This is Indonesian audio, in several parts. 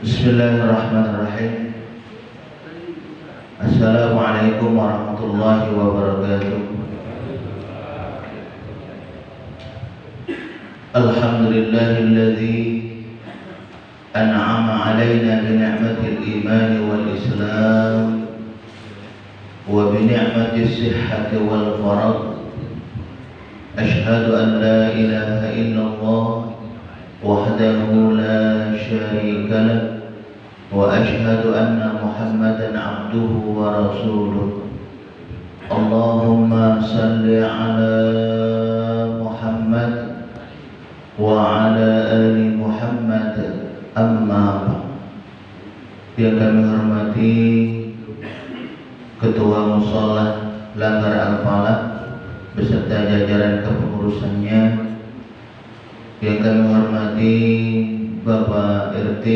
Bismillahirrahmanirrahim. Assalamualaikum warahmatullahi wabarakatuh. Alhamdulillahilladzi an'ama alaina bi ni'matil iman wal islam wa bi ni'matis sihhati wal farad. Ashhadu an la ilaha illallah wahdahu la syarika lah wa ashhadu anna Muhammadan abduhu wa rasuluh. Allahumma salli ala Muhammad wa ala ali Muhammad, amma ba'd. Yang kami hormati Ketua Mushola Langgar Al-Falah beserta jajaran kepengurusannya, yang kami hormati Bapak RT,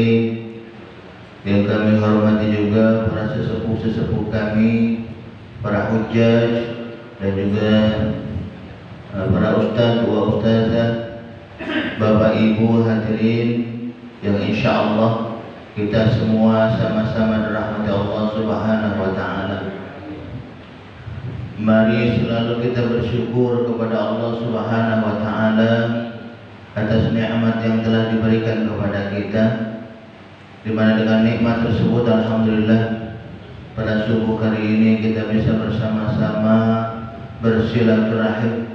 yang kami hormati juga para sesepuh-sesepuh kami, para hujjaj, dan juga para ustadz wa ustazah, Bapak Ibu hadirin yang insya Allah kita semua sama-sama dirahmati Allah Subhanahu wa Ta'ala. Mari selalu kita bersyukur kepada Allah Subhanahu wa Ta'ala atas nikmat yang telah diberikan kepada kita, di mana dengan nikmat tersebut alhamdulillah pada subuh hari ini kita bisa bersama-sama bersilaturahim.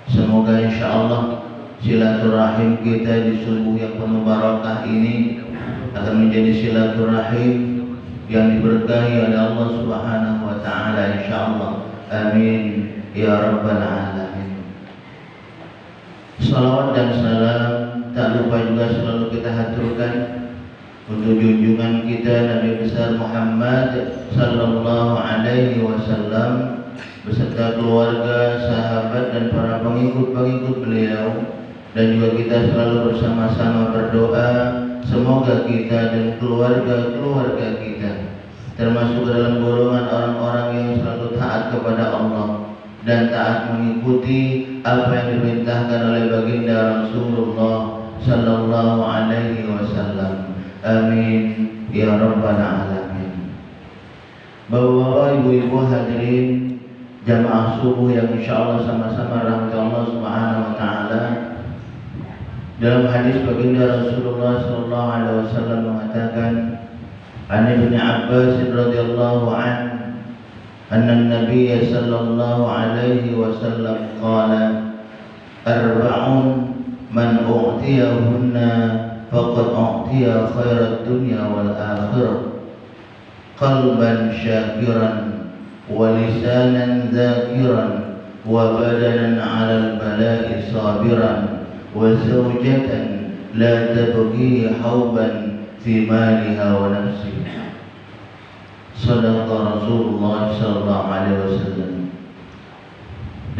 Semoga insyaallah silaturahim kita di subuh yang penuh barakah ini akan menjadi silaturahim yang diberkahi oleh Allah Subhanahu wa Ta'ala insyaallah. Amin ya rabbal alamin. Salawat dan salam tak lupa juga selalu kita haturkan untuk junjungan kita Nabi besar Muhammad sallallahu alaihi wasallam beserta keluarga, sahabat dan para pengikut-pengikut beliau, dan juga kita selalu bersama-sama berdoa semoga kita dan keluarga-keluarga kita termasuk dalam golongan orang-orang yang selalu taat kepada Allah dan taat mengikuti apa yang diperintahkan oleh baginda Rasulullah sallallahu alaihi wasallam. Amin ya rabbal alamin. Bapak-bapak, ibu-ibu hadirin jamaah subuh yang insyaallah sama-sama rahmat Allah Subhanahu wa Ta'ala. Dalam hadis baginda Rasulullah sallallahu alaihi wasallam mengatakan, An Ibnu Abbas radhiyallahu anhu anna an-nabiy sallallahu alaihi wasallam qala arba'un man u'tiyahunna faqad u'tiya khairat dunya wal akhirah qalban syakiran wa lisanan dzakiran wa badanan 'alal bala'i sabiran wa zawjatan la tabghi hauban fi maliha wa nafsiha. Shadaqa Rasulullah sallallahu alaihi wasallam.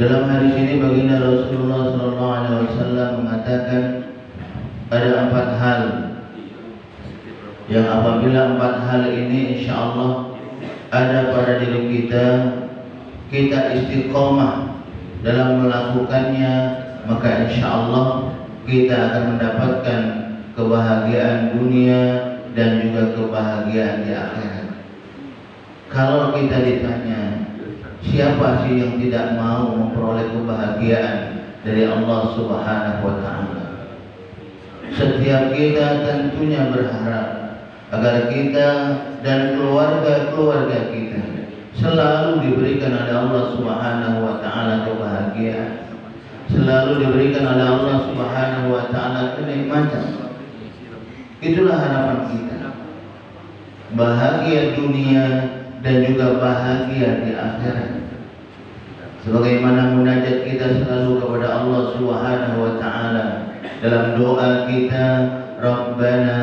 Dalam hadis ini baginda Rasulullah sallallahu alaihi wasallam mengatakan ada 4 hal yang apabila 4 hal ini insyaallah ada pada diri kita, kita istiqomah dalam melakukannya, maka insyaallah kita akan mendapatkan kebahagiaan dunia dan juga kebahagiaan di akhirat. Kalau kita ditanya siapa sih yang tidak mau memperoleh kebahagiaan dari Allah Subhanahu wa Ta'ala? Setiap kita tentunya berharap agar kita dan keluarga-keluarga kita selalu diberikan oleh Allah Subhanahu wa Ta'ala kebahagiaan, selalu diberikan oleh Allah Subhanahu wa Ta'ala kenikmatan. Itulah harapan kita, bahagia dunia dan juga bahagia di akhirat. Sebagaimana munajat kita selalu kepada Allah Subhanahu wa Ta'ala dalam doa kita, Rabbana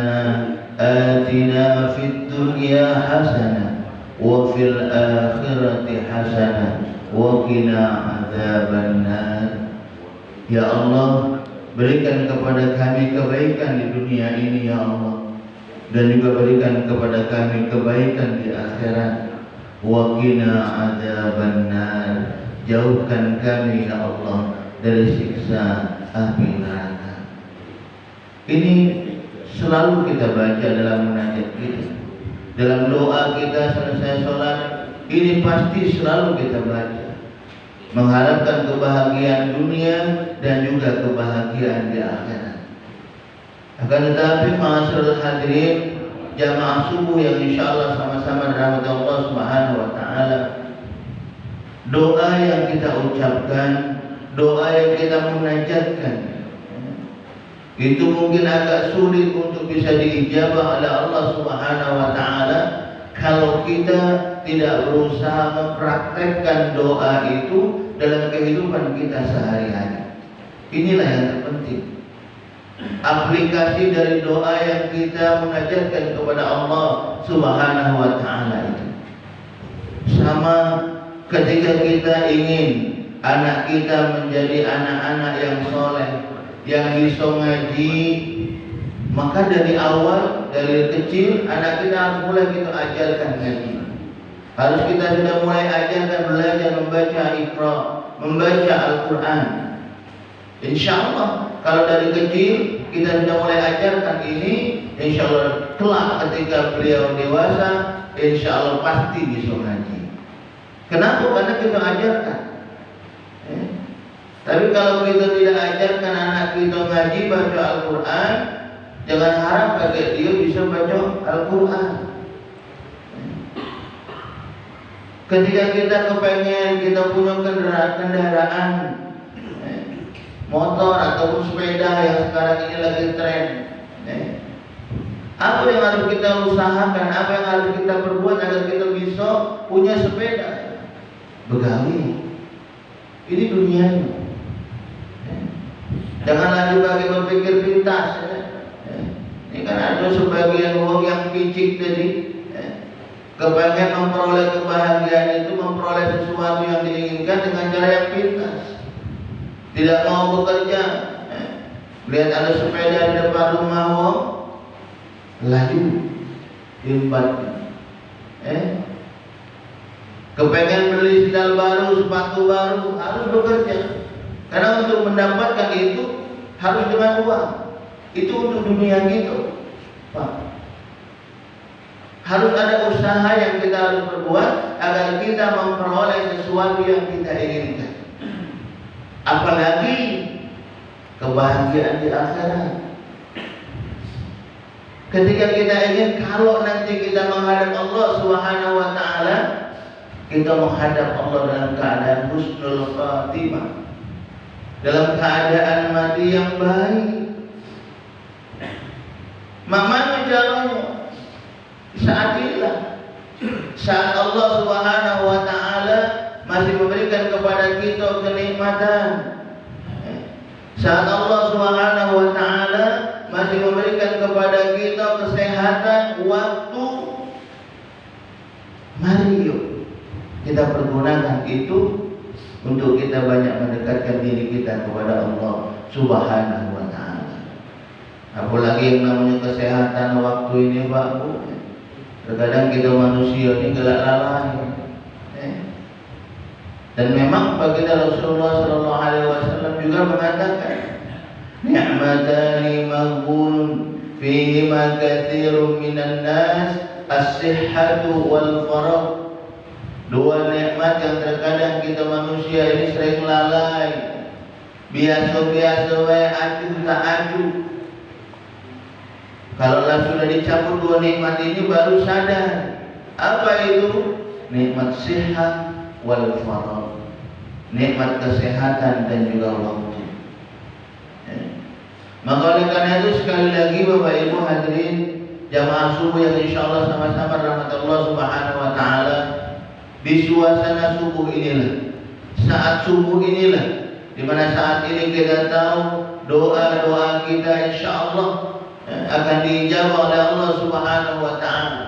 atina fid dunya hasanah wa fil akhirati hasanah wa qina adzabannar. Ya Allah, berikan kepada kami kebaikan di dunia ini ya Allah, dan juga berikan kepada kami kebaikan di akhirat. Wa qina adzabannar, jauhkan kami ya Allah dari siksa api neraka. Ini selalu kita baca dalam munajat kita, dalam doa kita selesai sholat. Ini pasti selalu kita baca, mengharapkan kebahagiaan dunia dan juga kebahagiaan di akhirat. Akan tetapi ma'asyiral hadirin, jamaah subuh yang insyaallah sama-sama dirahmati Allah Subhanahu wa taala, doa yang kita ucapkan, doa yang kita munajatkan, itu mungkin agak sulit untuk bisa diijabah oleh Allah Subhanahu wa taala kalau kita tidak berusaha mempraktekkan doa itu dalam kehidupan kita sehari-hari. Inilah yang terpenting. Aplikasi dari doa yang kita munajatkan kepada Allah Subhanahu wa taala itu. Sama ketika kita ingin anak kita menjadi anak-anak yang soleh, yang bisa ngaji, maka dari awal, dari kecil anak kita harus mulai kita ajarkan ngaji. Harus kita sudah mulai ajarkan belajar membaca Iqra, membaca Al-Quran. Insya Allah kalau dari kecil kita sudah mulai ajarkan ini, insya Allah kelak ketika beliau dewasa, insya Allah pasti bisa ngaji. Kenapa? Karena kita ajarkan. Tapi kalau kita tidak ajarkan anak kita ngaji, baca Al-Quran, jangan harap kakek dia bisa baca Al-Quran. Ketika kita kepengen kita punya kendaraan motor ataupun sepeda yang sekarang ini lagi tren, apa yang harus kita usahakan, apa yang harus kita perbuat agar kita bisa punya sepeda? Begawi. Ini dunianya. Janganlah juga kita berpikir pintas. Ini kan ada sebagian orang yang picik tadi, kepengen memperoleh kebahagiaan itu, memperoleh sesuatu yang diinginkan dengan cara yang pintas. Tidak mau bekerja, lihat ada sepeda di depan rumah, laju, diembatkan. Kepengen beli sandal baru, sepatu baru, harus bekerja. Karena untuk mendapatkan itu harus dengan uang. Itu untuk dunia gitu, Pak. Harus ada usaha yang kita harus perbuat agar kita memperoleh sesuatu yang kita inginkan. Apalagi kebahagiaan di akhirat. Ketika kita ingin, kalau nanti kita menghadap Allah Subhanahu wa taala, kita menghadap Allah dalam keadaan husnul khatimah, dalam keadaan mati yang baik. Mana caranya? Saat inilah, saat Allah Subhanahu wa taala masih memberikan kepada kita kenikmatan. Saat Allah Subhanahu wa taala masih memberikan kepada kita kesehatan, waktu, mari yuk kita pergunakan itu untuk kita banyak mendekatkan diri kita kepada Allah Subhanahu wa taala. Apalagi yang namanya kesehatan waktu ini, Pak Bu. Terkadang kita manusia ini gelak lalai. Dan memang baginda Rasulullah sallallahu alaihi wasallam juga mengatakan, ni'matani maghbun fihi ma katsirun minan nas, as-sihhatu wal faragh. Dua nikmat yang terkadang kita manusia ini sering lalai. Biasa-biasa wae, acuh tak acuh. Kalaulah sudah dicabut dua nikmat ini baru sadar. Apa itu? Nikmat sehat wal faragh. Nikmat kesehatan dan juga waktu. Maka oleh karena itu sekali lagi Bapak Ibu hadirin jamaah subuh yang insyaallah sama-sama rahmat Allah Subhanahu wa taala, di suasana subuh inilah, saat subuh inilah, di mana saat ini kita tahu doa-doa kita insyaallah akan dijawab oleh Allah Subhanahu wa taala.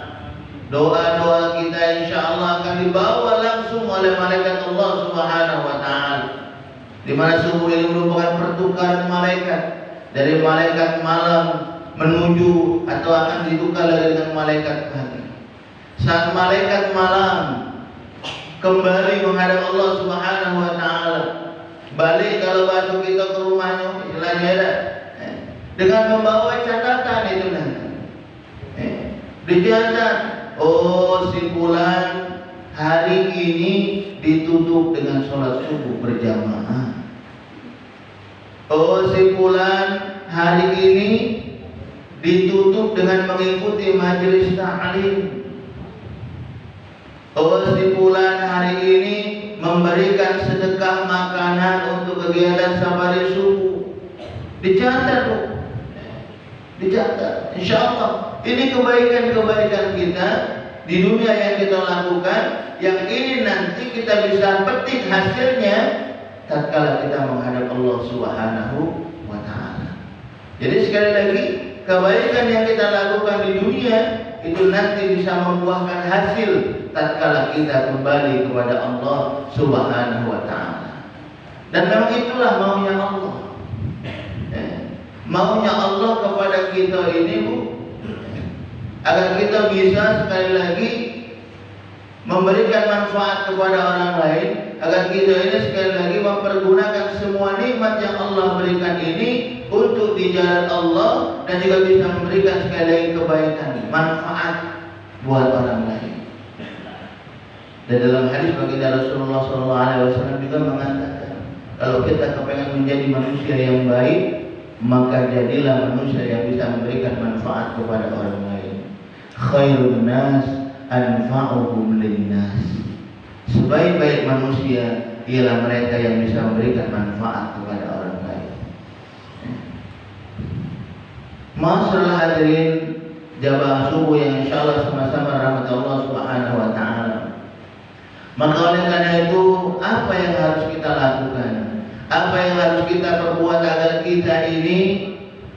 Doa-doa kita insyaallah akan dibawa langsung oleh malaikat Allah Subhanahu wa taala. Di mana subuh ini merupakan pertukaran malaikat dari malaikat malam menuju atau akan ditukar lagi dengan malaikat pagi. Saat malaikat malam kembali menghadap Allah Subhanahu wa taala, balik kalau bahasa kita ke rumahnya istilahnya ada. dengan membawa catatan itu nanti. Dicatat, oh si fulan hari ini ditutup dengan sholat subuh berjamaah. Oh si fulan hari ini ditutup dengan mengikuti majelis ta'lim. Oh si fulan hari ini memberikan sedekah makanan untuk kegiatan safari subuh. Dicatat bu, dicatat. Insya Allah ini kebaikan-kebaikan kita di dunia yang kita lakukan, yang ini nanti kita bisa petik hasilnya tatkala kita menghadap Allah Subhanahu wa Ta'ala. Jadi sekali lagi, kebaikan yang kita lakukan di dunia itu nanti bisa membuahkan hasil tatkala kita kembali kepada Allah Subhanahu wa Ta'ala. Dan memang itulah maunya Allah. Maunya Allah kepada kita ini bu, agar kita bisa sekali lagi memberikan manfaat kepada orang lain, agar kita ini sekali lagi mempergunakan semua nikmat yang Allah berikan ini untuk di jalan Allah, dan juga bisa memberikan sekali lagi kebaikan, manfaat buat orang lain. Dan dalam hadis baginda Rasulullah SAW juga mengatakan, kalau kita kepengen menjadi manusia yang baik, maka jadilah manusia yang bisa memberikan manfaat kepada orang lain. Khairun nas anfa'uhum linnas. Sebaik-baik manusia ialah mereka yang bisa memberikan manfaat kepada orang lain. Masyaallah hadirin jamaah subuh yang insyaallah sama-sama rahmat Allah Subhanahu wa Ta'ala. Maka oleh karena itu, apa yang harus kita lakukan? Apa yang harus kita perbuat agar kita ini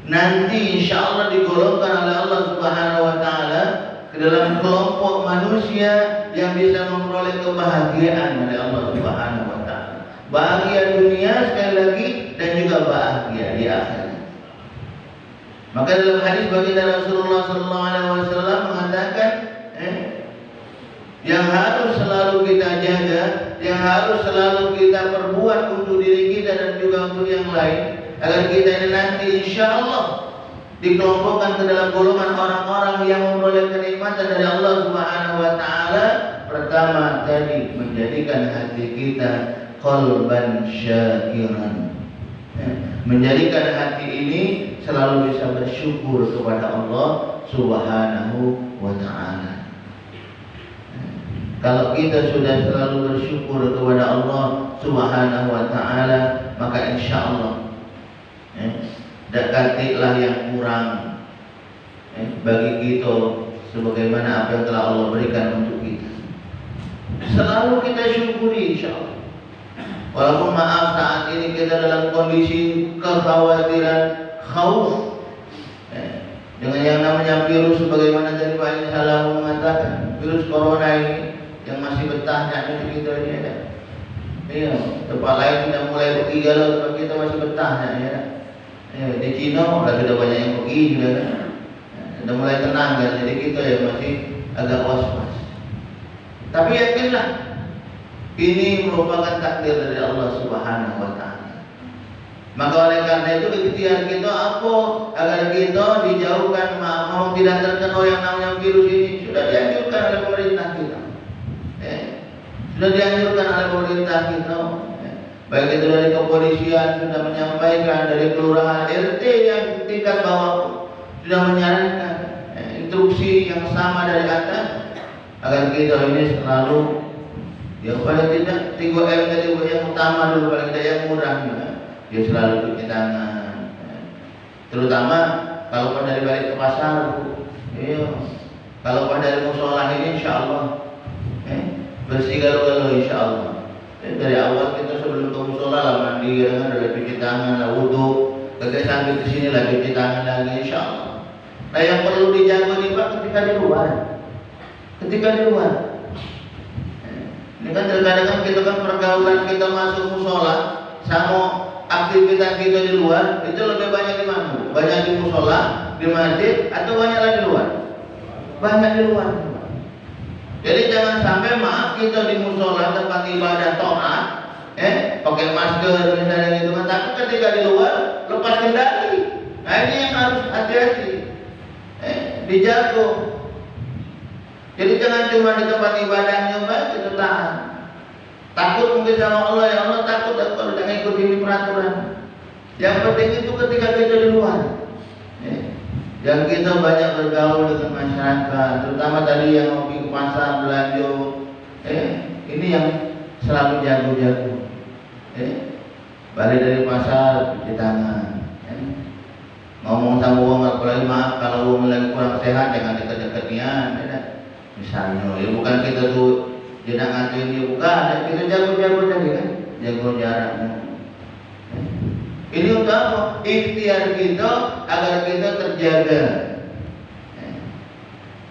nanti insyaallah digolongkan oleh Allah Subhanahu wa Ta'ala ke dalam kelompok manusia yang bisa memperoleh kebahagiaan dari Allah Subhanahu wa Ta'ala. Bahagia dunia sekali lagi, dan juga bahagia di akhirat. Maka dalam hadis baginda Rasulullah SAW mengatakan, yang harus selalu kita jaga, yang harus selalu kita perbuat untuk diri kita dan juga untuk yang lain, agar kita ini nanti insya Allah dikelompokkan ke dalam golongan orang-orang yang memperoleh kenikmatan dari Allah Subhanahu wa Ta'ala. Pertama tadi, menjadikan hati kita qalban syakiran, menjadikan hati ini selalu bisa bersyukur kepada Allah Subhanahu wa Ta'ala. Kalau kita sudah selalu bersyukur kepada Allah Subhanahu wa Ta'ala, maka insya Allah dekatilah yang kurang bagi kita sebagaimana apa yang telah Allah berikan untuk kita. Selalu kita syukuri insya Allah. Walaupun maaf saat ini kita dalam kondisi kekhawatiran, khauf dengan yang namanya virus, sebagaimana tadi Pak Haji Salam mengatakan, virus corona ini yang masih betahnya di kita ini ada. Iya, tempat lain sudah mulai pergi galau, tempat kita masih betahnya ya. Di Cina sudah banyak yang pergi juga kan. Sudah mulai tenang kan, jadi kita ya masih agak was-was. Tapi yakinlah, ini merupakan takdir dari Allah Subhanahu wa Ta'ala. Maka oleh karena itu ikhtiar kita apa? Agar kita dijauhkan, mau tidak terkena yang namanya virus ini. Sudah dianjurkan oleh pemerintah kita. Sudah dianjurkan oleh pemerintah kita. Baik itu dari kepolisian sudah menyampaikan, dari kelurahan RT yang tingkat bawah sudah menyarankan instruksi yang sama dari atas, agar kita ini selalu yang paling tidak 3M tadi yang utama dulu, paling tidak yang murah ya selalu cuci tangan, terutama kalau dari balik ke pasar, kalau dari musola ini insya Allah bersih galau-galau insya Allah. Dari awal kita sebelum ke musola lah mandi, dari cuci tangan, lah wudhu, ketika sampai di sini lagi cuci tangan lagi insya Allah. Nah yang perlu dijaga nih Pak ketika di luar, ini kan terkadang kita kan pergaulan kita masuk musola sama aktivitas kita di luar itu lebih banyak di mana? Banyak di musola, di masjid, atau banyaklah di luar? Banyak di luar. Jadi jangan sampai maaf kita di musola tempat ibadah taat, pakai masker misalnya gitu kan, tapi ketika di luar lepas kendali, Nah, ini yang harus hati-hati, dijago. Jadi jangan cuma di tempat ibadahnya kita tahan. Takut mungkin sama Allah, ya Allah takut kalau tidak ngikut ini peraturan. Yang penting itu ketika kita di luar, yang kita banyak bergaul dengan masyarakat, terutama tadi yang mau pergi ke pasar belanja, ini yang selalu jago-jago. Balik dari pasar cuci tangan, ngomong sama uang apalagi maaf kalau uang lagi kurang sehat jangan dekat-dekat dia, misalnya. Ya bukan kita tuh jenang ngatain dia, bukan. Kita jago-jago tadi kan, jago jaraknya. Ini untuk apa? Ikhtiar kita agar kita terjaga.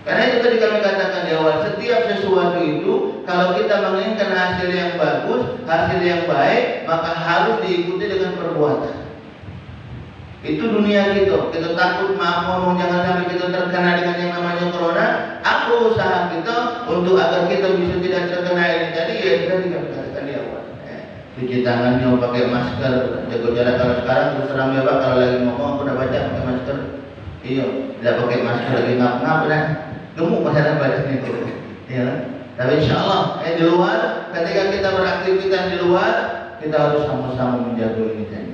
Karena itu tadi kami katakan di awal, setiap sesuatu itu kalau kita menginginkan hasil yang bagus, hasil yang baik, maka harus diikuti dengan perbuatan. Itu dunia kita. Kita takut ngomong jangan sampai kita terkena dengan yang namanya corona. Apa usaha kita untuk agar kita bisa tidak terkena ini tadi? Ya tadi kami katakan di awal. Cuci tangannya, pakai masker, jaga jarak. Kalau sekarang terus terang ya Pak, kalau lagi ngomong aku udah baca pakai masker. Iya, tidak pakai masker lagi ngap-ngap dah. Gemuk badan badannya gitu. Ya. Tapi insya Allah di luar, ketika kita beraktivitas di luar, kita harus sama-sama menjaga ini tadi.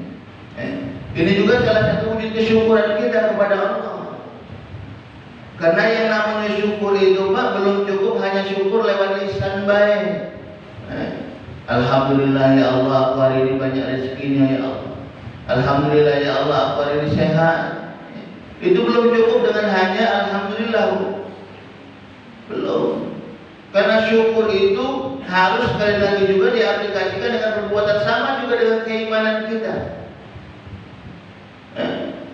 Ini juga salah satu wujud kesyukuran kita kepada Allah. Karena yang namanya syukur itu Pak belum cukup hanya syukur lewat lisan baik. Alhamdulillah ya Allah aku hari ini banyak rezekinya ya Allah. Alhamdulillah ya Allah aku hari ini sehat. Itu belum cukup dengan hanya alhamdulillah. Belum. Karena syukur itu harus sekali lagi juga diaplikasikan dengan perbuatan, sama juga dengan keimanan kita.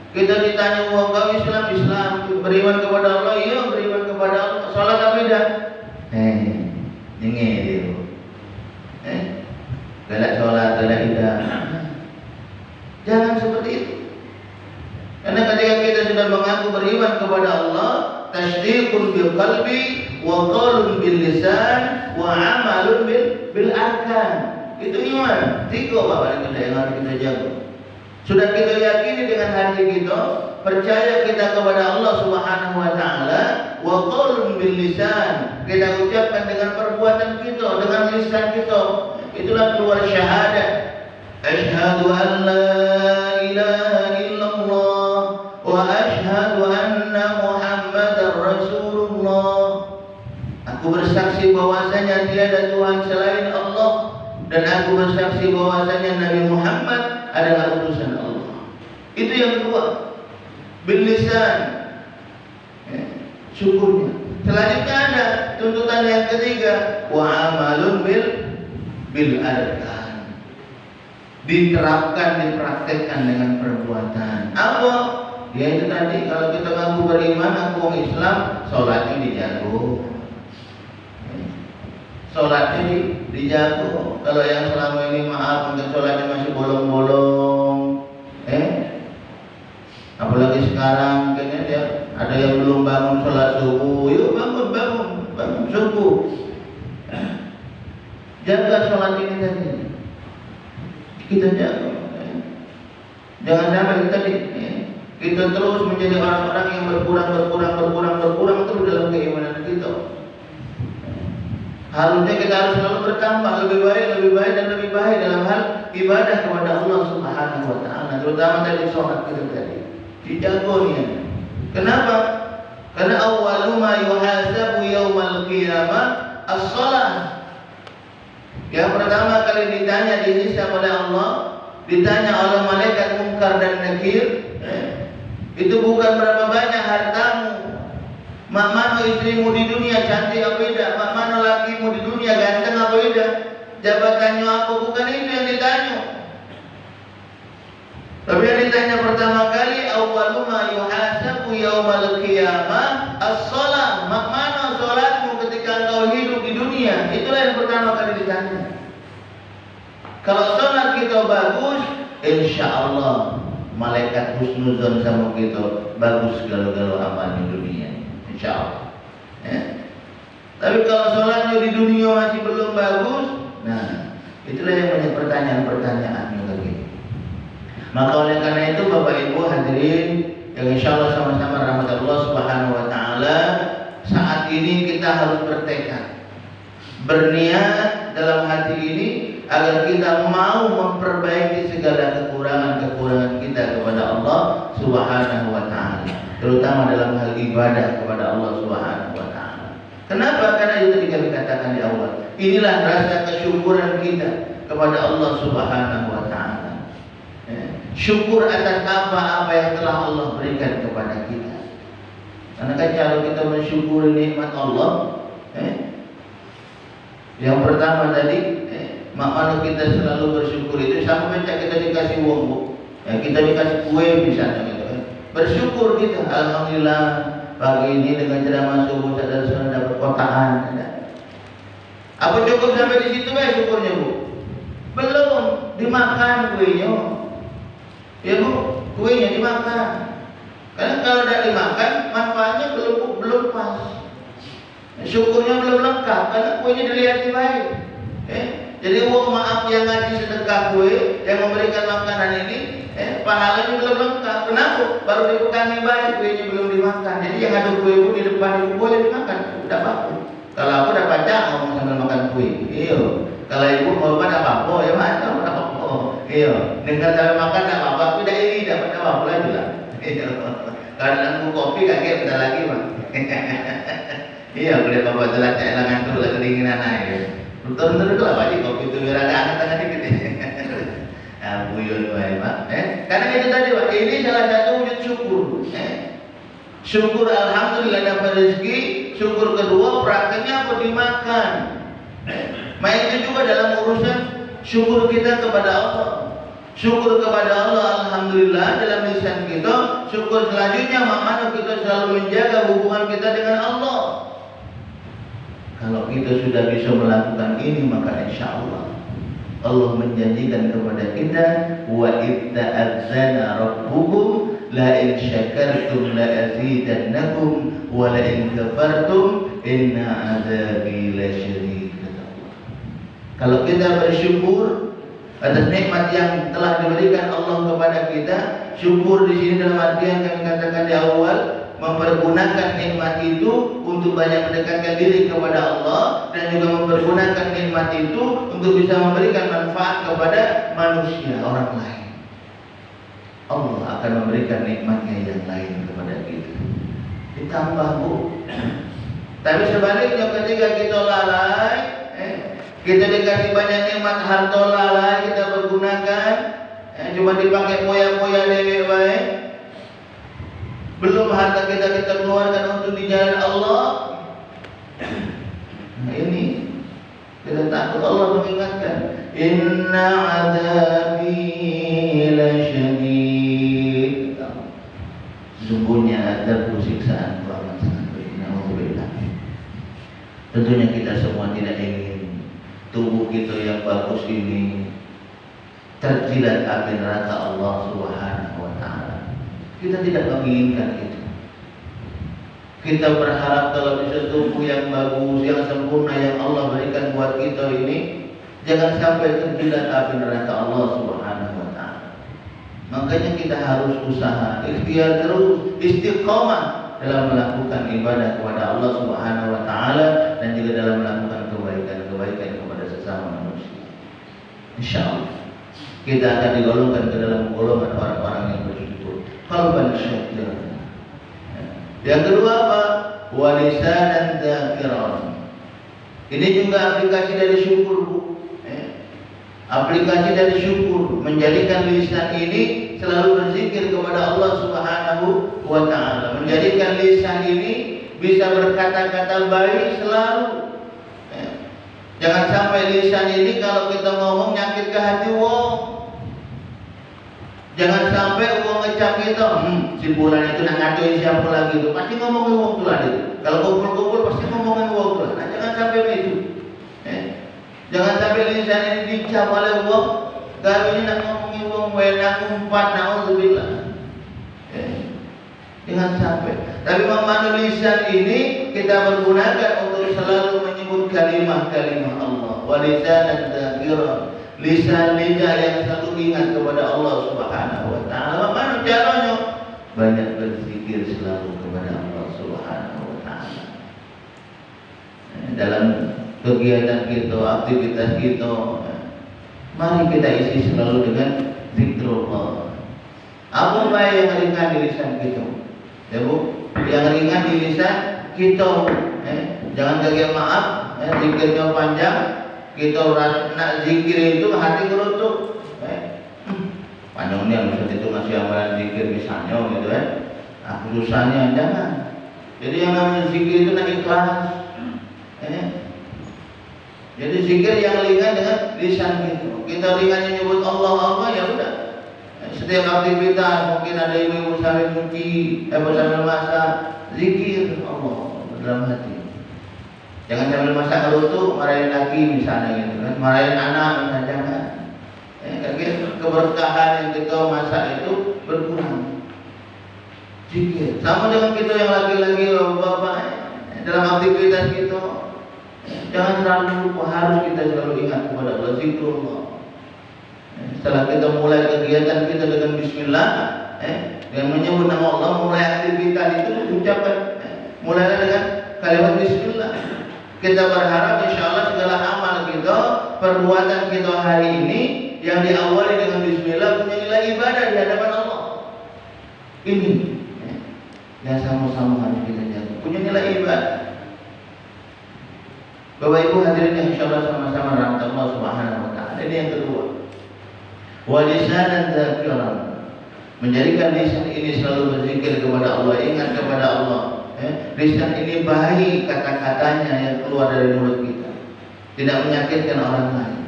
Kita ditanya kau Islam, beriman kepada Allah, iya beriman kepada Allah. Salat apa tidak? Dengar dia. Galak salat, galak tidak. Jangan seperti itu. Karena ketika kita sudah mengaku beriman kepada Allah, tasdiqun bil qalbi wa qaulun bil lisan wa amalun bil arkan. Itu iman. Tiga Bapak yang harus kita jaga. Sudah kita yakini dengan hati kita, percaya kita kepada Allah Subhanahu wa taala, wa qaulun bil lisan. Kita ucapkan dengan perbuatan kita, dengan lisan kita. Itulah keluar syahadat. Asyhadu an la ilaha illallah wa asyhadu anna Muhammadar Rasulullah. Aku bersaksi bahwasanya tiada Tuhan selain Allah, dan aku bersaksi bahwasanya Nabi Muhammad adalah utusan Allah. Itu yang kedua, bil lisan, syukurnya. Selanjutnya ada tuntutan yang ketiga, wa amalun bil arkan, diterapkan, dipraktekkan dengan perbuatan. Apa? Ya itu tadi, kalau kita ngaku beriman, ngaku Islam, sholatnya dijago. Sholatnya dijago. Kalau yang selama ini maaf mungkin sholatnya masih bolong-bolong, apalagi sekarang kayaknya ya ada yang belum bangun sholat subuh. Yuk bangun subuh. Jaga sholat ini tadi. Kita jaga. Jangan sampai tadi kita terus menjadi orang-orang yang berkurang terus dalam keimanan kita. Harusnya kita harus selalu bertambah, lebih baik dan lebih baik dalam hal ibadah kepada Allah Subhanahu wa taala, terutama tadi sholat kita tadi. Dijaga nih. Kenapa? Karena awwalu ma yuhasabu yaumal qiyamah as-shalah. Yang pertama kali ditanya dihisab oleh Allah, ditanya oleh malaikat Munkar dan Nakir, itu bukan berapa banyak hartamu, mak mana istrimu di dunia cantik apa tidak, mak mana lakimu di dunia ganteng apa tidak, jabatannya apa, bukan itu yang ditanya. Tapi yang ditanya pertama kali, awwalu ma yuhasabu yaumal qiyamah as-shalah, mak mana salatmu ketika engkau hidup di dunia. Itulah yang pertama kali ditanya. Kalau salat kita bagus, insyaallah malaikat husnuzon sama kita, bagus galau-galau amal di dunia, insyaallah. Tapi kalau salatnya di dunia masih belum bagus, nah itulah yang banyak pertanyaan-pertanyaan lagi. Maka oleh karena itu Bapak Ibu hadirin yang insyaallah sama-sama rahmat Allah Subhanahu wa taala. Saat ini kita harus bertekad, berniat dalam hati ini agar kita mau memperbaiki segala kekurangan-kekurangan kita kepada Allah Subhanahu wa taala, terutama dalam hal ibadah kepada Allah Subhanahu wa taala. Kenapa? Karena itu tadi kami katakan di awal. Inilah rasa kesyukuran kita kepada Allah Subhanahu wa taala. Syukur atas apa yang telah Allah berikan kepada kita. Karena kan kalau kita mensyukuri nikmat Allah, yang pertama tadi, makna kita selalu bersyukur itu sampai kita dikasih uang, Bu. Kita dikasih kue misalnya gitu kan. Bersyukur kita, alhamdulillah pagi ini dengan ceramah subuh saudara-saudara dapat kotaan. Apa cukup sampai di situ syukurnya, Bu? Belum, dimakan kuenya. Ya, Bu, kuenya dimakan. Karena kalau tidak dimakan, manfaatnya belum pas. Syukurnya belum lengkap karena kuenya dilihat baik. Jadi uang maaf yang ngasih sedekah kue, yang memberikan makanan ini, pahalanya belum lengkap. Kenapa? Baru dipegangi baik, kuenya belum dimakan. Jadi yang ada kue pun di depan ibu boleh dimakan, tidak apa-apa. Kalau aku dapat baca ngomong sambil makan kue, iyo. Kalau ibu mau pada apa-apa, ya mana apa-apa. Iyo. Dengar sambil makan tidak apa-apa, tidak iri, dapat apa-apa lagi lah. Iyo. Kalau nanggu kopi kaget bentar lagi mah. Iya, boleh bawa telat cek lengan tuh lah kedinginan aja. Betul-betul itu apa sih kopi itu biar agak hangat tangan dikit. Buyun wae, Pak. Karena itu tadi, Pak. Ini salah satu wujud syukur. Syukur alhamdulillah dapat rezeki, syukur kedua prakteknya apa dimakan. Itu juga dalam urusan syukur kita kepada Allah. Syukur kepada Allah alhamdulillah dalam lisan kita. Syukur selanjutnya makna kita selalu menjaga hubungan kita dengan Allah. Kalau kita sudah bisa melakukan ini, maka insya Allah Allah menjanjikan kepada kita, wa itta'adzana rabbukum la in syakartum la azidannakum wa la in kafartum inna adzabi lasyadid. Kalau kita bersyukur atas nikmat yang telah diberikan Allah kepada kita, syukur di sini dalam artian kami katakan di awal, mempergunakan nikmat itu untuk banyak mendekatkan diri kepada Allah dan juga mempergunakan nikmat itu untuk bisa memberikan manfaat kepada manusia, orang lain. Allah akan memberikan nikmatnya yang lain kepada kita. Ditambah, Bu. Tapi sebaliknya ketika kita lalai, kita dikasih banyak nikmat harta lalai, kita pergunakan, cuma dipakai poya-poya dewe baik. Belum harta kita keluarkan untuk di jalan Allah. Nah ini kita takut Allah mengingatkan, inna adzabi lasyadid. Sesungguhnya ada siksaan amat sangat berat. Tentunya kita semua tidak ingin tubuh kita yang bagus ini terjilat api neraka Allah Subhanahu wa taala. Kita tidak menginginkan itu. Kita berharap kalau bisa tubuh yang bagus, yang sempurna yang Allah berikan buat kita ini jangan sampai terjilat api neraka Allah Subhanahu wa taala. Makanya kita harus usaha, ikhtiar terus, istiqamah dalam melakukan ibadah kepada Allah Subhanahu wa taala dan juga dalam melakukan kebaikan kepada sesama manusia. Insyaallah kita akan digolongkan ke dalam golongan orang-orang yang bersyukur. Qalban syakiran. Yang kedua apa? Wa lisanan dzakiran. Ini juga aplikasi dari syukur, Bu. Aplikasi dari syukur menjadikan lisan ini selalu berzikir kepada Allah Subhanahu wa taala. Menjadikan lisan ini bisa berkata-kata baik selalu. Jangan sampai lisan ini kalau kita ngomong nyakit ke hati wong. Jangan sampai uang ngecap kita, si bulan itu nak ngacuin siapa lagi itu, pasti ngomongin uang tulan itu. Kalau kumpul-kumpul pasti ngomongin uang tulan. Nah, jangan sampai begitu. Jangan sampai lisan ini dicap oleh uang. Kalau ini nak ngomongin uang, wenak umpat, na'udzubillah. Jangan sampai. Tapi memandu lisan ini kita pergunakan untuk selalu menyebut kalimah-kalimah Allah. Wa lisanan dzakiran. Lisan lidah yang selalu ingat kepada Allah Subhanahu wa taala. Bagaimana caranya? banyak berzikir selalu kepada Allah Subhanahu wa taala. Dalam kegiatan kita, aktivitas kita, mari kita isi selalu dengan zikrullah. Apa baik yang ringan di lisan kita? Ya Bu, yang ringan di lisan kita. Jangan gagal maaf, zikirnya panjang. Kita nak zikir itu hati kerutuk. Panjangnya misalnya itu ngasih amalan zikir misalnya gitu khususannya jangan. Jadi yang namanya zikir itu nak ikhlas. Jadi zikir yang ringan dengan lisan kita. Kita ringannya nyebut Allah ya udah. Setiap aktivitas mungkin ada ibu sambil nyuci, sambil masak, zikir Allah dalam hati. Jangan sambil masak kerutuk marahin laki misalnya gitu kan, marahin anak misalnya jangan. Keberkahan yang kita masak itu berkurang. Zikir. Sama dengan kita yang laki-laki bapak dalam aktivitas kita, jangan selalu harus kita selalu ingat kepada Allah, zikrullah. Setelah kita mulai kegiatan kita dengan Bismillah, dengan menyebut nama Allah, mulai aktivitas itu ucapkan, mulailah dengan kalimat Bismillah. Kita berharap insya Allah segala amal kita, perbuatan kita hari ini yang diawali dengan Bismillah punya nilai ibadah di hadapan Allah. Ini yang sama-sama harus kita jaga, punya nilai ibadah. Bapak Ibu hadirin yang insya Allah sama-sama rahmat Allah Subhanahu wa taala. Ini yang kedua. Wa lisanan dzakiran, menjadikan lisan ini selalu berzikir kepada Allah, ingat kepada Allah. Lisan ini baik kata-katanya yang keluar dari mulut kita, tidak menyakitkan orang lain.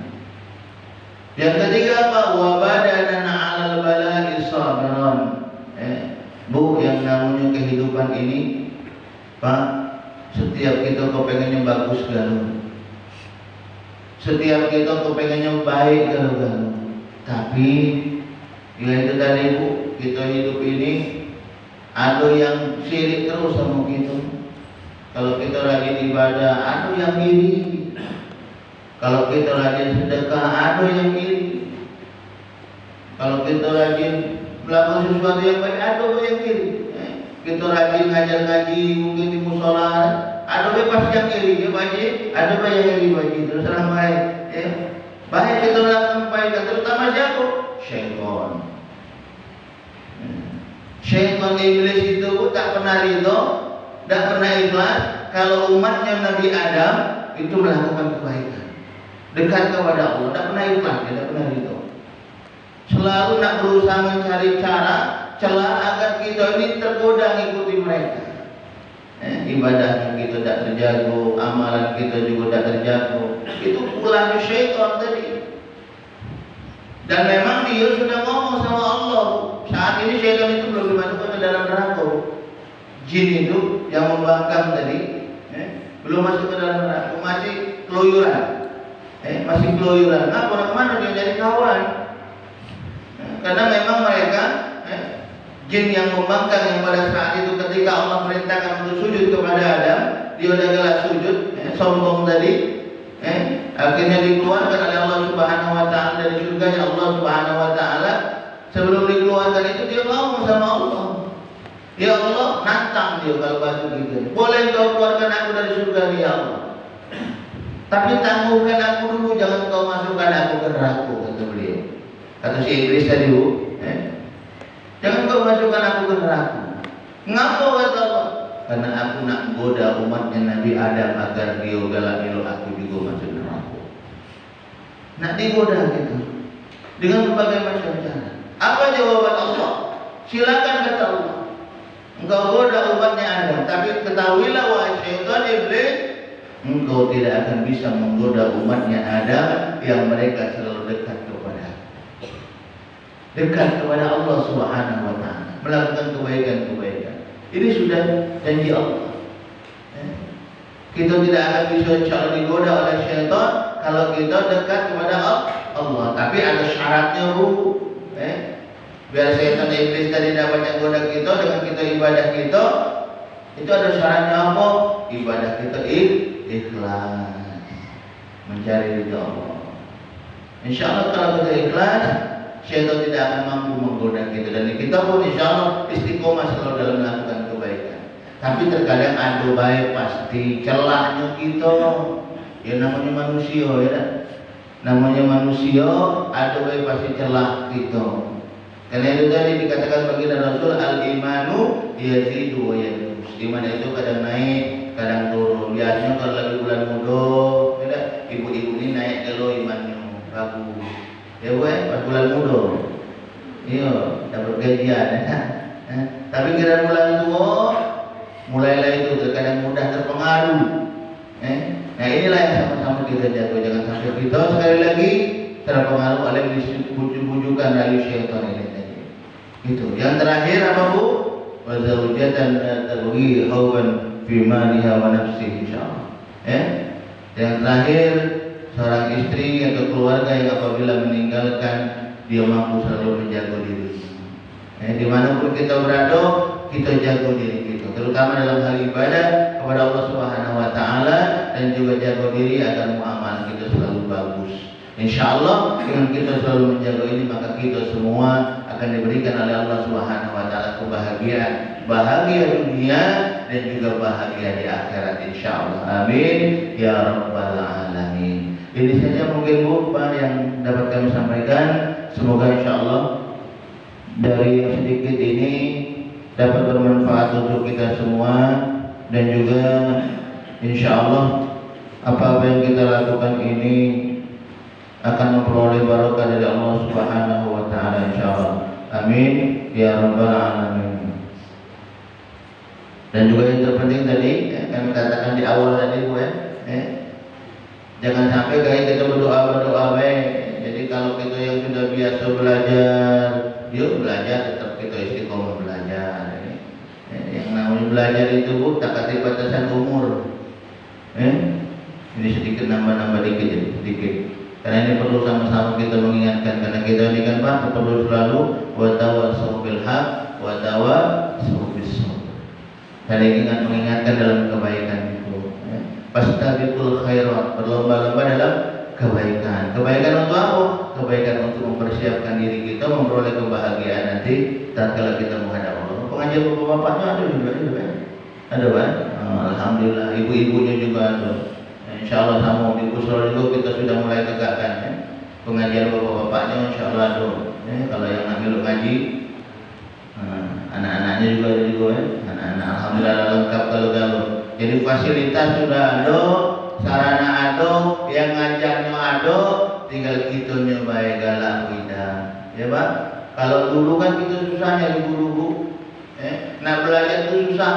Yang ketiga apa? Wa badanan 'alal bala'i sabiran. Bu, yang namanya kehidupan ini, Pak, setiap kita kepengennya bagus galau. Setiap kita kepengennya baik galau. Tapi ya itu tadi Bu, kita hidup ini ada yang syirik terus sama kita. Kalau kita rajin ibadah, ada yang iri. Kalau kita rajin sedekah, ada yang iri. Kalau kita rajin melakukan sesuatu yang baik, ada yang iri. Kita rajin ngajar ngaji, mungkin di musola, ada pasti yang iri, ada yang iri bagi terserah baik. Baik kita melakukan kebaikan, terutama siapa? Syaitan. Syaitan iblis itu tak pernah ridho, tak pernah ikhlas kalau umatnya Nabi Adam itu melakukan kebaikan, dekat kepada Allah, tak pernah ikhlas, tidak pernah ridho. Selalu nak berusaha mencari cara celah agar kita ini tergoda mengikuti mereka. Ibadahnya kita tak terjaga, amalan kita juga tak terjaga. Itu pulahnya syaitan tadi. Dan memang dia sudah ngomong sama Allah. Saat ini syaitan itu belum dimasukkan ke dalam neraka. Jin itu yang membangkang tadi, belum masuk ke dalam neraka, masih keluyuran. Masih keluyuran. Nah, kemana dia jadi kawan? Karena memang mereka jin yang membangkang yang pada saat itu ketika Allah perintahkan untuk sujud kepada Adam, dia udah galak sujud, sombong tadi. Akhirnya dikeluarkan oleh Allah Subhanahu wa taala dari surganya Allah Subhanahu wa taala. Sebelum dikeluarkan itu dia ngomong sama Allah. Ya Allah, nantang dia kalau bahasa gitu. Boleh kau keluarkan aku dari surga ya Allah. Tapi tangguhkan aku dulu, jangan kau masukkan aku ke neraka, kata beliau. Kata si iblis tadi, jangan kau masukkan aku ke neraka. Ngapa kata Allah? Karena aku nak goda umatnya Nabi Adam agar dia galak elok aku juga masuk neraka. Nak digoda gitu dengan berbagai macam cara. Apa jawaban Allah? Silakan kata Allah. Engkau goda umatnya Adam, tapi ketahuilah wahai syaitan iblis, engkau tidak akan bisa menggoda umatnya Adam yang mereka selalu dekat kepada Allah Subhanahu wa taala, melakukan kebaikan-kebaikan. Ini sudah janji Allah. Kita tidak akan bisa insya digoda oleh syaitan kalau kita dekat kepada Allah. Tapi ada syaratnya Bu. Biar syaitan iblis tadi dapat yang goda kita dengan kita ibadah kita, itu ada syaratnya apa? Ibadah kita ikhlas, mencari ridha Allah. Insya Allah kalau kita ikhlas, syaitan tidak akan mampu menggoda kita, dan kita pun insya Allah istiqomah selalu dalam melakukan kebaikan. Tapi terkadang ada baik pasti celahnya kita, ya namanya manusia ya. Namanya manusia, ada baik pasti celah kita. Karena itu tadi dikatakan baginda Rasul, al-imanu yazidu wa yanqus. Iman itu kadang naik, kadang turun. Biasanya kalau lagi bulan muda, ya, ibu-ibu ini naik dulu imannya, bagus. Ya bu, pas bulan muda, iya dapat gajian. Ya. Tapi kira bulan tua, mulailah itu terkadang mudah terpengaruh. Nah inilah yang sama-sama kita jaga, jangan sampai kita sekali lagi terpengaruh oleh bujukan dari syaitan ini tadi. Itu. Yang terakhir apa bu? Wa zaujatan tarwi hawan fi maliha wa nafsihi insyaallah. Yang terakhir, seorang istri atau keluarga yang apabila meninggalkan dia mampu selalu menjaga diri. Dimanapun kita berada, kita jaga diri kita, terutama dalam hal ibadah kepada Allah Subhanahu Wa Taala, dan juga jaga diri agar muamalah kita selalu bagus. Insya Allah dengan kita selalu menjaga ini, maka kita semua akan diberikan oleh Allah Subhanahu Wa Taala kebahagiaan, bahagia dunia dan juga bahagia di akhirat. Insya Allah. Amin ya rabbal alamin. Ini saja mungkin Bu Pak yang dapat kami sampaikan. Semoga insya Allah dari yang sedikit ini dapat bermanfaat untuk kita semua, dan juga insya Allah apa yang kita lakukan ini akan memperoleh barokah dari Allah Subhanahu Wa Taala insya Allah. Amin ya rabbal alamin. Dan juga yang terpenting tadi kami katakan di awal tadi Bu jangan sampai kayak kita berdoa baik. Jadi kalau kita yang sudah biasa belajar, yuk belajar, tetap kita istiqomah belajar. Yang namanya belajar itu Bu tak ada batasan umur. Ini sedikit nambah dikit. Karena ini perlu sama-sama kita mengingatkan, karena kita ini kan Pak perlu selalu wa tawassaw bil haq wa tawassaw bis sabr. Saling ingat mengingatkan dalam kebaikan itu. Fastabiqul khairat, berlomba-lomba dalam kebaikan. Kebaikan untuk apa? Kebaikan untuk mempersiapkan diri kita memperoleh kebahagiaan nanti tatkala kita menghadap Allah. Pengajian bapak-bapaknya ada juga. Ada Pak? Alhamdulillah, ibu-ibunya juga ada. Insya Allah sama di Pusro itu kita sudah mulai tegakkan pengajian bapak-bapaknya insya Allah ada. Kalau yang ambil ngaji, anak-anaknya juga ada juga anak-anak alhamdulillah lengkap galau-galau. Jadi fasilitas sudah ada, sarana ada, yang ngajarnya ada, tinggal kita nyoba galak tidak. Ya Pak? Kalau dulu kan kita susah nyari guru-guru, nak belajar itu susah.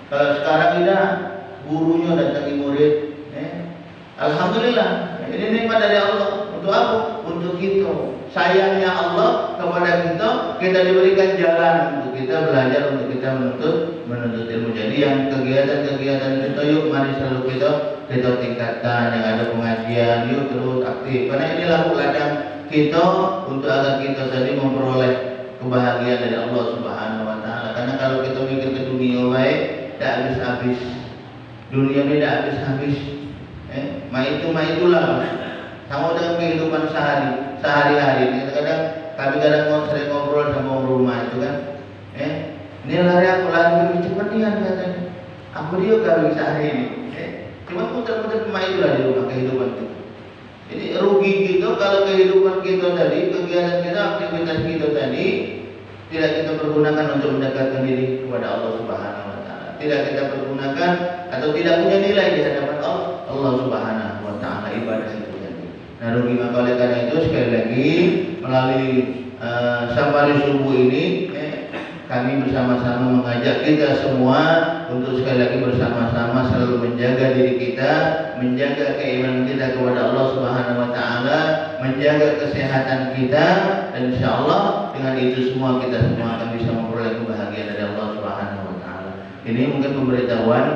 Kalau sekarang tidak, gurunya datangi murid. Alhamdulillah, ini nikmat dari Allah. Untuk apa? Untuk kita. Sayangnya Allah kepada kita diberikan jalan untuk kita belajar, untuk kita menuntut ilmu. Jadi yang kegiatan-kegiatan kita yuk mari selalu kita tingkatkan. Yang ada pengajian yuk terus aktif. Karena inilah ladang kita untuk agar kita tadi memperoleh kebahagiaan dari Allah Subhanahu Wa Taala. Karena kalau kita mikir ke dunia baik, tidak habis-habis. Dunia ini tidak habis-habis. Itulah sama dengan kehidupan sehari-hari. Kadang kami sering ngobrol sama rumah itu kan, ini lari aku lagi kecepatan katanya. Aku dia gak bisa hari ini. Cuma putar-putar itulah di rumah kehidupan itu. Jadi rugi kita kalau kehidupan kita tadi, kegiatan kita, aktivitas kita tadi tidak kita pergunakan untuk mendekatkan diri kepada Allah Subhanahu Wa Taala. Tidak kita pergunakan atau tidak punya nilai di hadapan Allah Subhanahu Wa Taala ibadah itu tadi. Nah rugi. Maka oleh karena itu sekali lagi melalui safari subuh ini kami bersama-sama mengajak kita semua untuk sekali lagi bersama-sama selalu menjaga diri kita, menjaga keimanan kita kepada Allah Subhanahu Wa Taala, menjaga kesehatan kita, dan insya Allah dengan itu semua kita semua akan bisa memperoleh kebahagiaan dari Allah Subhanahu Wa Taala. Ini mungkin pemberitahuan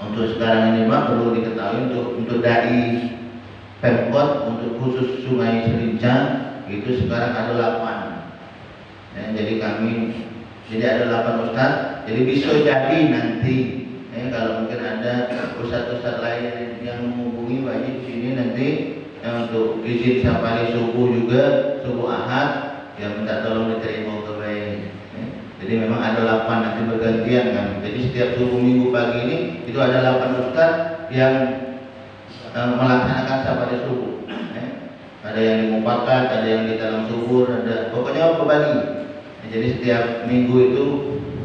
untuk sekarang ini Pak, perlu diketahui untuk dai Pemkot untuk khusus Sungai Serincang itu sekarang ada 8. Jadi ada 8 ustaz. Jadi bisa jadi nanti kalau mungkin ada ustaz-ustaz lain yang menghubungi wajib sini nanti untuk izin safari subuh juga, subuh Ahad, yang minta tolong diterima kebaik. Jadi memang ada 8 nanti bergantian kan. Jadi setiap subuh minggu pagi ini itu ada 8 ustaz yang melaksanakan safari subuh. Ada yang di Mufakat, ada yang di dalam subur, ada pokoknya berbagi. Jadi setiap minggu itu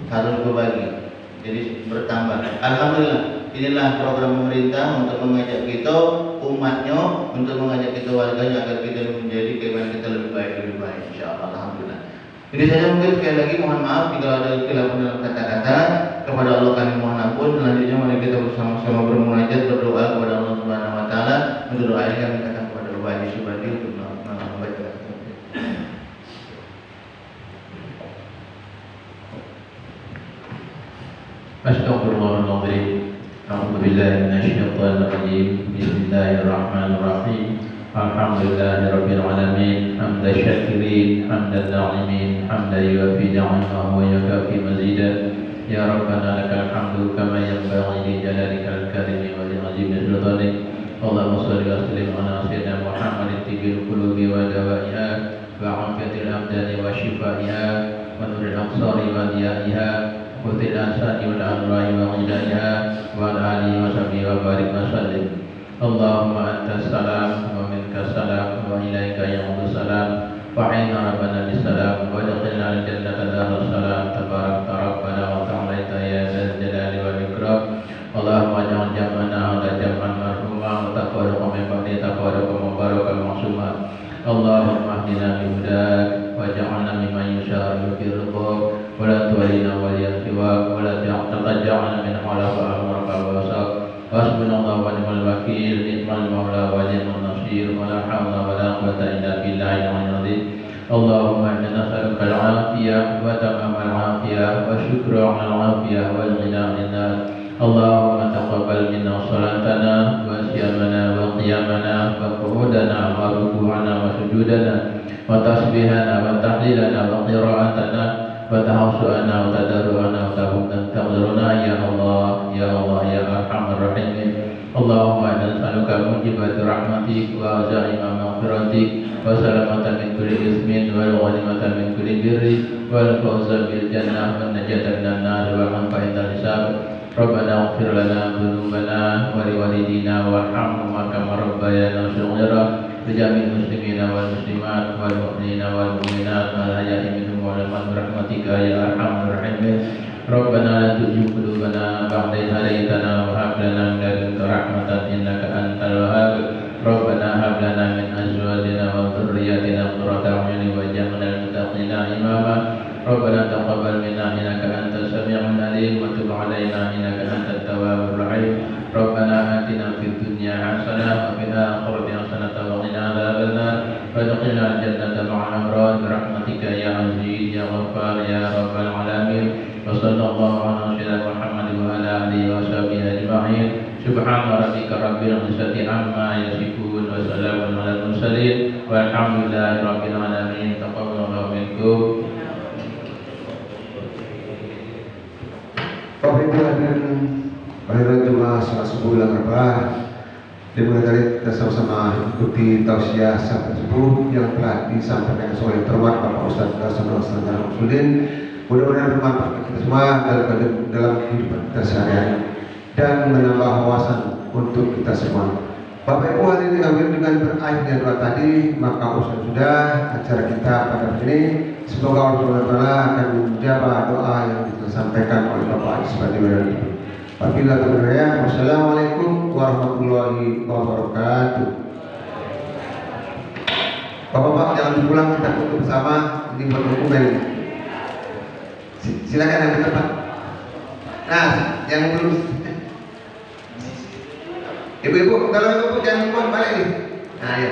harus berbagi. Jadi bertambah. Alhamdulillah, inilah program pemerintah untuk mengajak kita umatnya, untuk mengajak kita warganya agar kita menjadi keimanan kita lebih baik. Insyaallah, alhamdulillah. Ini saja mungkin, sekali lagi mohon maaf jika ada khilafan dalam kata-kata. Kepada Allah kami mohon ampun. Selanjutnya mari kita bersama-sama bermunajat, berdoa kepada Allah Subhanahu wa taala. Untuk doa ini kami katakan kepada Bapak Haji Subandi untuk membaca. Astagfirullahaladzim. A'udzubillahi minasyaitonir rajim. Bismillahirrahmanirrahim. Alhamdulillahirabbil alamin. Hamdan syakirin, hamdan na'imin, hamdan yuwafi ni'amahu wa yukafi mazidah. Ya Rabbana lakal hamdu kama yanbaghi li jalalikal karimi wa li 'azimi sultanik. Allahumma shalli wa sallim ala sayyidina Muhammadin tibbil qulubi wa dawaiha wa 'afiyatil abdani wa shifaiha wa nuril absari wa diyaiha wa til asani wal amrai wa hidayah wa alihi wa sahbihi wa barik wa sallim. Allahumma antas salam wa minkas salam wa ilaika ya'udhu salam wa inna rabbana bisalam wa adkhilna al-jannata darus salam tabarakta rabbana wa ta'alaita ya dzal jalali wal ikram. Allahumma ja'al jam'ana ala jam'an marhuma wa taqarruqa min ba'di taqarruqa mubarakan maksuma. Allahumma ahdina bihudak wa ja'alna mimman yusharu fi ridhak wa la tu'alina waliyan siwak wa la taj'alna min khalafa amraka wa wasak. Hasbunallahu wa ni'mal wakil, ni'mal maula wa ni'mal nasir, wa la hawla wa la quwwata illa billahil aliyyil azim. Allahumma inna nas'aluka al-'afiyah wa tamamal 'afiyah wa syukra 'alal 'afiyah wal ghina 'anil nar. Allahumma taqabbal minna salatana wa siyamana wa qiyamana wa qu'udana wa ruku'ana wa sujudana wa tasbihana wa tahlilana wa qira'atana wa tahawsu'ana wa tadarru'ana wa taqdiruna ya Allah ya Allah ya Arhamar Rahimin. Allahumma inna nas'aluka mujibati rahmatik wa azaima maghfiratik wa salamatan min kulli ismin wal ghanimatan min kulli birri wal fawza bil jannah wa najatan minan nar wa manfa'atan hisab. Rabbana ighfir lana dhunubana wa liwalidina warhamhum kama rabbayana shaghira bi jami'il muslimina wal muslimat wal mu'minina wal mu'minat al ahya'i minhum wal amwat bi rahmatika ya arhamar rahimin. Rabbana la tuzigh qulubana ba'da idh hadaytana wa hab lana min ladunka rahmatan innaka antal wahhab. Rabbana hab lana min azwajina wa dhurriyyatina qurrata a'yunin waj'alna lil muttaqina imama. Rabbana taqabbal minna innaka antas sami'ul 'alim wa tub 'alaina innaka antat tawwabur rahim. Rabbana atina fid dunya hasanah wa fil akhirati hasanah wa qina adzabannar. Wadkhilna al-jannata ma'al abrar bi rahmatika ya aziz ya ghaffar ya rabbal alamin. Wa sallallahu ala sayyidina Muhammad wa ala alihi wa sahbihi ajma'in. Subhana rabbika rabbil izzati amma yasifun wa salamun alal mursalin walhamdulillahi rabbil alamin. Taqabbalallahu minkum. Bapak Ibu hadirin hadirat jemaah salat subuh yang berbahagia, dimulai dari kita sama-sama ikuti tausiah salat subuh yang telah disampaikan oleh terhormat Bapak Ustaz Hasan Asnawi Muslimin. Mudah-mudahan bermanfaat bagi kita semua dalam kehidupan kita sehari-hari dan menambah wawasan untuk kita semua. Bapak Ibu hadirin dengan berakhirnya doa tadi, maka usai sudah acara kita pada hari ini. Semoga Allah SWT akan menjawab doa yang disampaikan oleh Bapak Haji Subandi Wadani. Wabillahi taufiq. Wassalamualaikum warahmatullahi wabarakatuh. Bapak-bapak jangan pulang, kita foto bersama, ini buat dokumen. Silakan yang bertempat. Nah, yang belum. Ibu-ibu, kalau ibu jangan balik nih. Nah, ya.